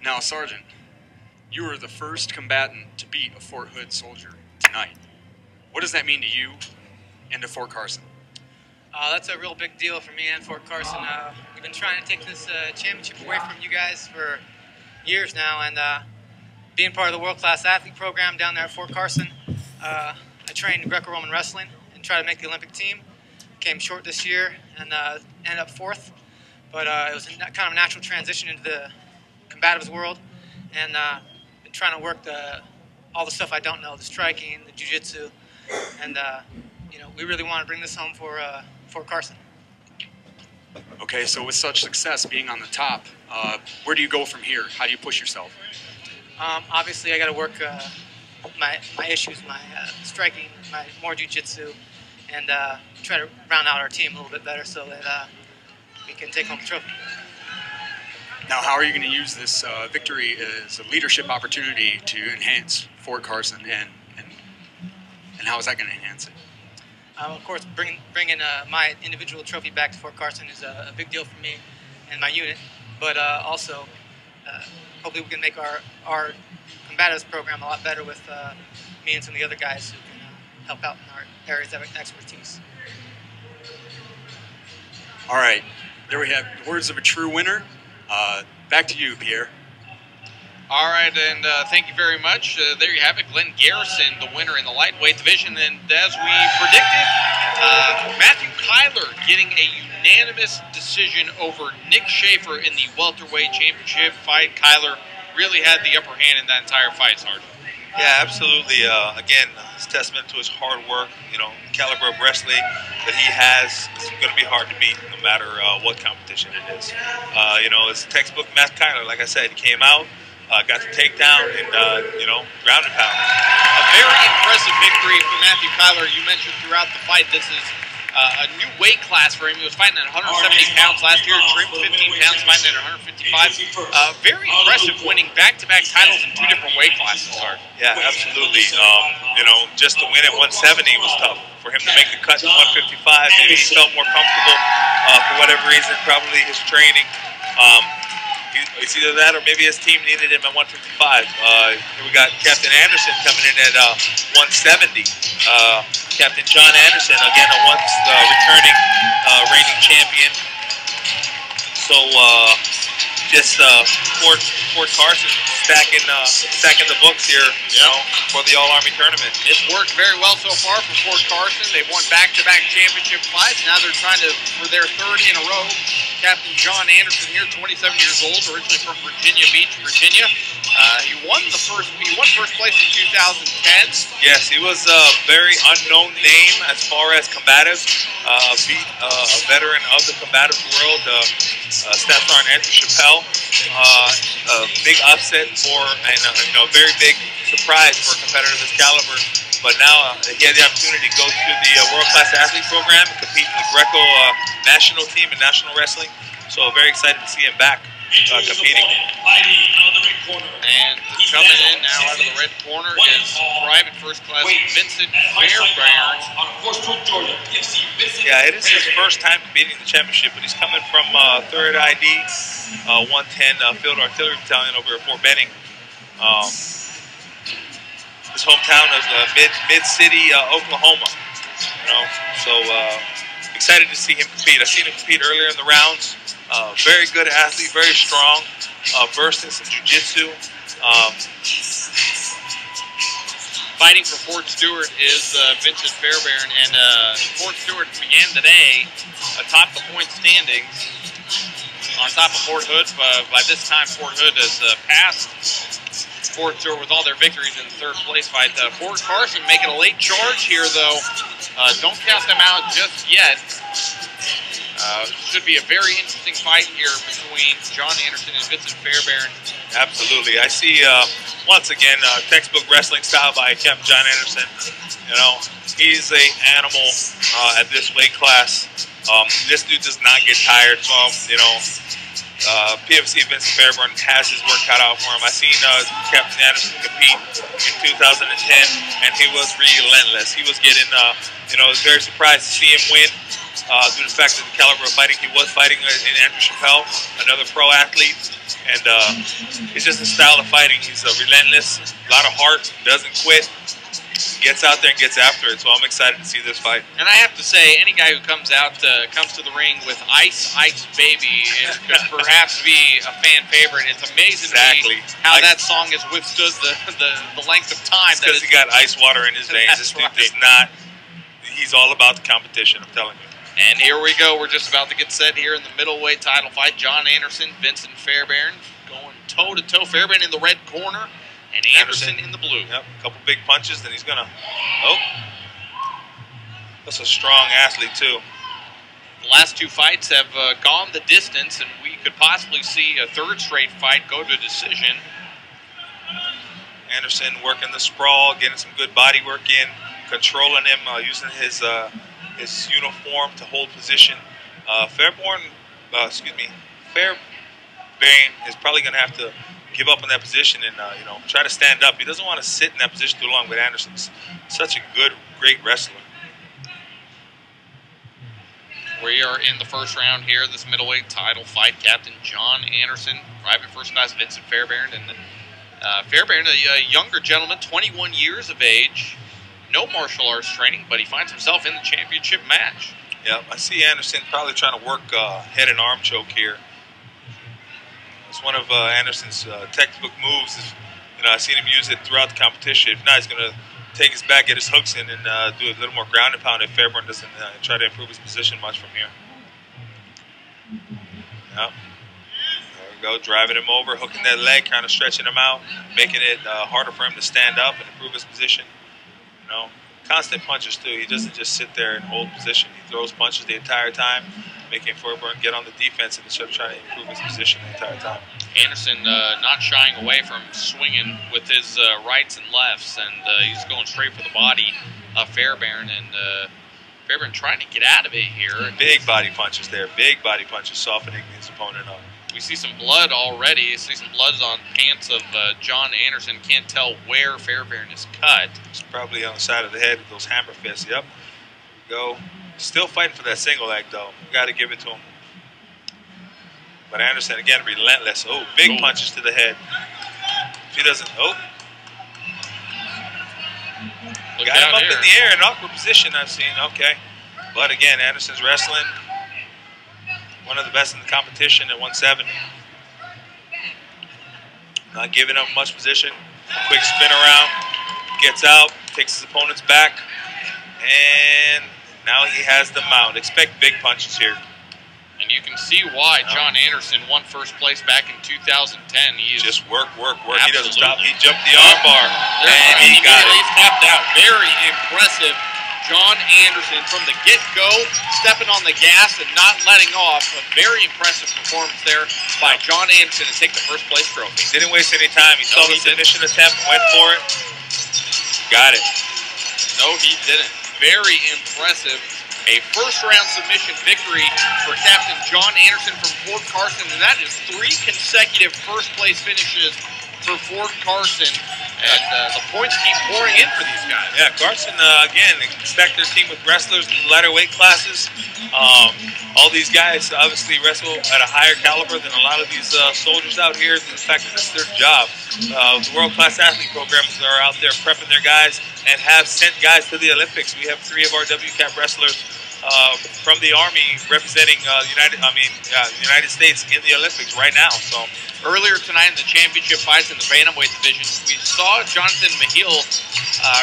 Now, Sergeant, you were the first combatant to beat a Fort Hood soldier tonight. What does that mean to you and to Fort Carson? That's a real big deal for me and Fort Carson. We've been trying to take this championship away from you guys for years now, and being part of the world-class athlete program down there at Fort Carson, I trained Greco-Roman wrestling and tried to make the Olympic team. Came short this year and ended up fourth, but it was kind of a natural transition into the combatives world, and been trying to work all the stuff I don't know, the striking, the jiu-jitsu, and we really want to bring this home for Fort Carson. Okay, so with such success being on the top, where do you go from here? How do you push yourself? Obviously, I got to work my issues, my striking, my more jiu-jitsu, and try to round out our team a little bit better so that we can take home the trophy. Now, how are you going to use this victory as a leadership opportunity to enhance Fort Carson, and how is that going to enhance it? Of course, bringing my individual trophy back to Fort Carson is a big deal for me and my unit, but also hopefully we can make our combatives program a lot better with me and some of the other guys who can help out in our areas of expertise. All right, there we have the words of a true winner. Back to you, Pierre. All right, and thank you very much. There you have it, Glenn Garrison, the winner in the lightweight division. And as we predicted, Matthew Kyler getting a unanimous decision over Nick Schaefer in the welterweight championship fight. Kyler really had the upper hand in that entire fight, Sergeant. Yeah, absolutely. Again, it's a testament to his hard work. Caliber of wrestling that he has is going to be hard to beat no matter what competition it is. It's textbook Matt Kyler. Like I said, he came out, got the takedown, and, ground and pound. A very impressive victory for Matthew Kyler. You mentioned throughout the fight this is a new weight class for him. He was fighting at 170 pounds last year, trimmed 15 pounds, fighting at 155. Very impressive, winning back-to-back titles in two different weight classes, Sergeant. Yeah, absolutely. Just to win at 170 was tough. For him to make the cut to 155, maybe he felt more comfortable for whatever reason, probably his training. It's either that or maybe his team needed him at 155. Here we got Captain Anderson coming in at 170. Captain John Anderson, again, a once returning reigning champion. So Fort Carson stacking the books here, for the All-Army tournament. It's worked very well so far for Fort Carson. They've won back-to-back championship fights. Now they're trying to, for their third in a row. Captain John Anderson here, 27 years old, originally from Virginia Beach, Virginia. He won first place in 2010. Yes, he was a very unknown name as far as combatives. Beat a veteran of the combatives world, Staff Sergeant Andrew Chappelle. A big upset and a very big surprise for a competitor of this caliber. But now he had the opportunity to go to the world-class athlete program and compete in the Greco national team in national wrestling. So very excited to see him back competing. And coming in now out of the red corner is Private First Class Vincent Fairbairn. Yeah, it is his first time competing in the championship, but he's coming from 3rd ID 110 Field Artillery Battalion over at Fort Benning. His hometown is mid-city Oklahoma. So excited to see him compete. I've seen him compete earlier in the rounds. Very good athlete, very strong, versed in some jiu-jitsu. Fighting for Fort Stewart is Vincent Fairbairn, and Fort Stewart began today atop the point standings on top of Fort Hood. By this time, Fort Hood has passed Fort Stewart with all their victories in the third place fight. Fort Carson making a late charge here, though. Don't count them out just yet. Should be a very interesting fight here between John Anderson and Vincent Fairbairn. Absolutely. I see, once again, textbook wrestling style by Captain John Anderson. He's an animal at this weight class. This dude does not get tired. So, PFC Vincent Fairbairn has his work cut out for him. I seen Captain Anderson compete in 2010, and he was relentless. He was getting, I was very surprised to see him win. Due to the fact that the caliber of fighting he was fighting in Andrew Chappelle, another pro athlete. And it's just a style of fighting. He's relentless, a lot of heart, doesn't quit, gets out there and gets after it. So I'm excited to see this fight. And I have to say, any guy who comes to the ring with Ice Ice Baby could perhaps be a fan favorite. It's amazing to me how that song has withstood the length of time. Because he got ice water in his veins. This dude does not. He's all about the competition, I'm telling you. And here we go. We're just about to get set here in the middleweight title fight. John Anderson, Vincent Fairbairn going toe-to-toe. Fairbairn in the red corner and Anderson in the blue. Yep, a couple big punches, then he's going to... Oh. That's a strong athlete, too. The last two fights have gone the distance, and we could possibly see a third straight fight go to decision. Anderson working the sprawl, getting some good body work in, controlling him, using his uniform to hold position. Fairbairn is probably going to have to give up on that position and try to stand up. He doesn't want to sit in that position too long, but Anderson's such a great wrestler. We are in the first round here, this middleweight title fight. Captain John Anderson, Private First Class Vincent Fairbairn, and Fairbairn, a younger gentleman, 21 years of age. No martial arts training, but he finds himself in the championship match. Yeah, I see Anderson probably trying to work head and arm choke here. It's one of Anderson's textbook moves. I've seen him use it throughout the competition. If not, he's going to take his back, get his hooks in, and do a little more ground and pound if Fairbairn doesn't try to improve his position much from here. Yep. There we go, driving him over, hooking that leg, kind of stretching him out, making it harder for him to stand up and improve his position. Constant punches too. He doesn't just sit there and hold position. He throws punches the entire time, making Fairbairn get on the defense instead of trying to improve his position the entire time. Anderson not shying away from swinging with his rights and lefts, and he's going straight for the body of Fairbairn, and Fairbairn trying to get out of it here. Big body punches there. Big body punches, softening his opponent up. We see some blood already. You see some blood on pants of John Anderson. Can't tell where Fairbairn is cut. It's probably on the side of the head with those hammer fists. Yep. Go. Still fighting for that single leg, though. Got to give it to him. But Anderson, again, relentless. Oh, big punches to the head. If he doesn't... Oh. Got him up in the air, an awkward position I've seen. Okay. But again, Anderson's wrestling. One of the best in the competition at 170. Not giving up much position. Quick spin around. Gets out. Takes his opponent's back. And now he has the mount. Expect big punches here. And you can see why John Anderson won first place back in 2010. He is just work. Absolutely. He doesn't stop. He jumped the arm bar. And he got it. He's tapped out. Very impressive. John Anderson from the get-go, stepping on the gas and not letting off. A very impressive performance there by John Anderson to take the first place trophy. Didn't waste any time. He saw the submission attempt, went for it. Got it. No, he didn't. Very impressive. A first-round submission victory for Captain John Anderson from Fort Carson, and that is 3 consecutive first-place finishes for Fort Carson. And the points keep pouring in for these guys. Yeah, Carson, again, stacked their team with wrestlers in the lighter weight classes. All these guys obviously wrestle at a higher caliber than a lot of these soldiers out here. The fact that this is their job. The world-class athlete programs are out there prepping their guys and have sent guys to the Olympics. We have 3 of our WCAP wrestlers from the Army representing the United States in the Olympics right now. So earlier tonight in the championship fights in the bantamweight division, we saw Jonathan Mahil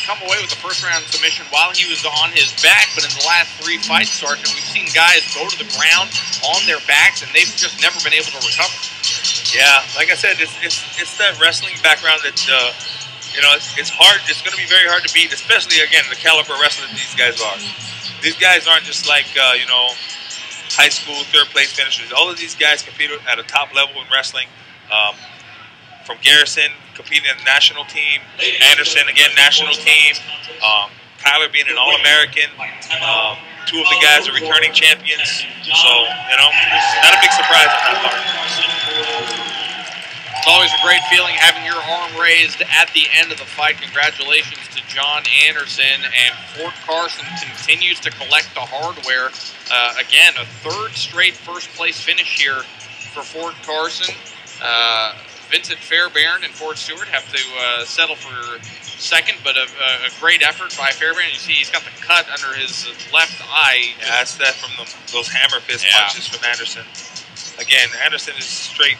come away with a first-round submission while he was on his back. But in the last 3 fights, Sergeant, we've seen guys go to the ground on their backs, and they've just never been able to recover. Yeah, like I said, it's that wrestling background that it's hard. It's going to be very hard to beat, especially again the caliber wrestling that these guys are. These guys aren't just like, high school third-place finishers. All of these guys compete at a top level in wrestling. From Garrison, competing in the national team. Anderson, again, national team. Kyler being an All-American. 2 of the guys are returning champions. So, not a big surprise on that part. It's always a great feeling having your arm raised at the end of the fight. Congratulations to John Anderson, and Fort Carson continues to collect the hardware. Again, a 3rd straight first-place finish here for Fort Carson. Vincent Fairbairn and Ford Stewart have to settle for second, but a great effort by Fairbairn. You see he's got the cut under his left eye. Yeah, that's that from those hammer fist punches from Anderson. Again, Anderson is straight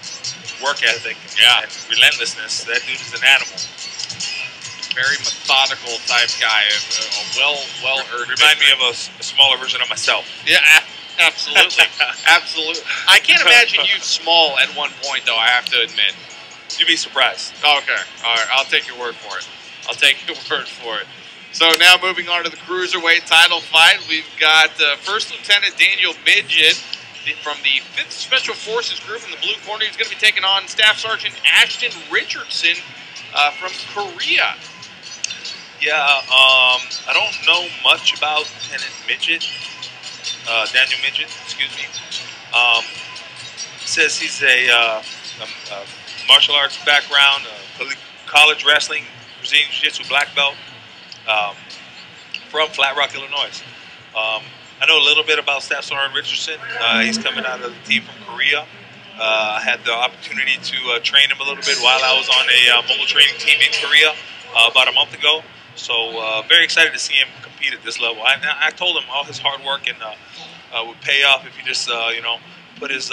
work ethic and relentlessness. That dude is an animal. Very methodical type guy. Well-earned. Remind me of a smaller version of myself. Yeah, absolutely. Absolutely. I can't imagine you small at one point, though, I have to admit. You'd be surprised. Okay. All right. I'll take your word for it. I'll take your word for it. So now moving on to the Cruiserweight title fight, we've got First Lieutenant Daniel Midget from the 5th Special Forces Group in the blue corner. He's going to be taking on Staff Sergeant Ashton Richardson from Korea. Yeah, I don't know much about Lieutenant Midget, Daniel Midget, excuse me. Says he's a martial arts background, college wrestling, Brazilian Jiu-Jitsu black belt from Flat Rock, Illinois. I know a little bit about Staff Sergeant Richardson. He's coming out of the team from Korea. I had the opportunity to train him a little bit while I was on a mobile training team in Korea about a month ago. So very excited to see him compete at this level. I told him all his hard work and would pay off if he just put his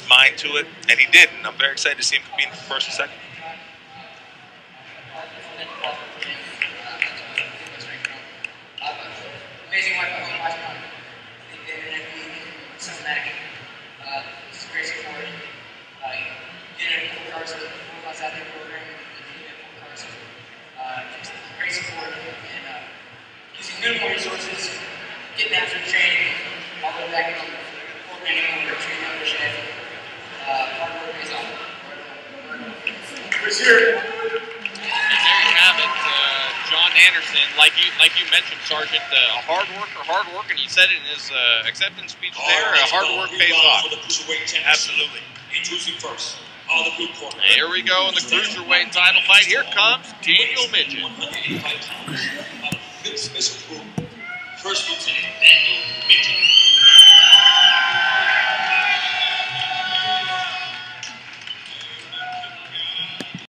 mind to it, and he did. And I'm very excited to see him compete for first and second. Amazing work by last month. Systematic. This is great support. Getting a full cars, full class athlete program, full cars. Just great support and using minimal resources, getting after training, all the way back on programming over training membership. Hard work pays off. Chris here. And there you have it, John Anderson. Like you mentioned, Sergeant, a hard worker, and he said it in his acceptance speech there. Hard work pays off. Absolutely. Introducing first, all the blue corner. Here we go in the Cruiserweight title fight. Here comes Daniel Midget. 185 pounds, out of 5th Special Group, First Lieutenant Daniel Midget.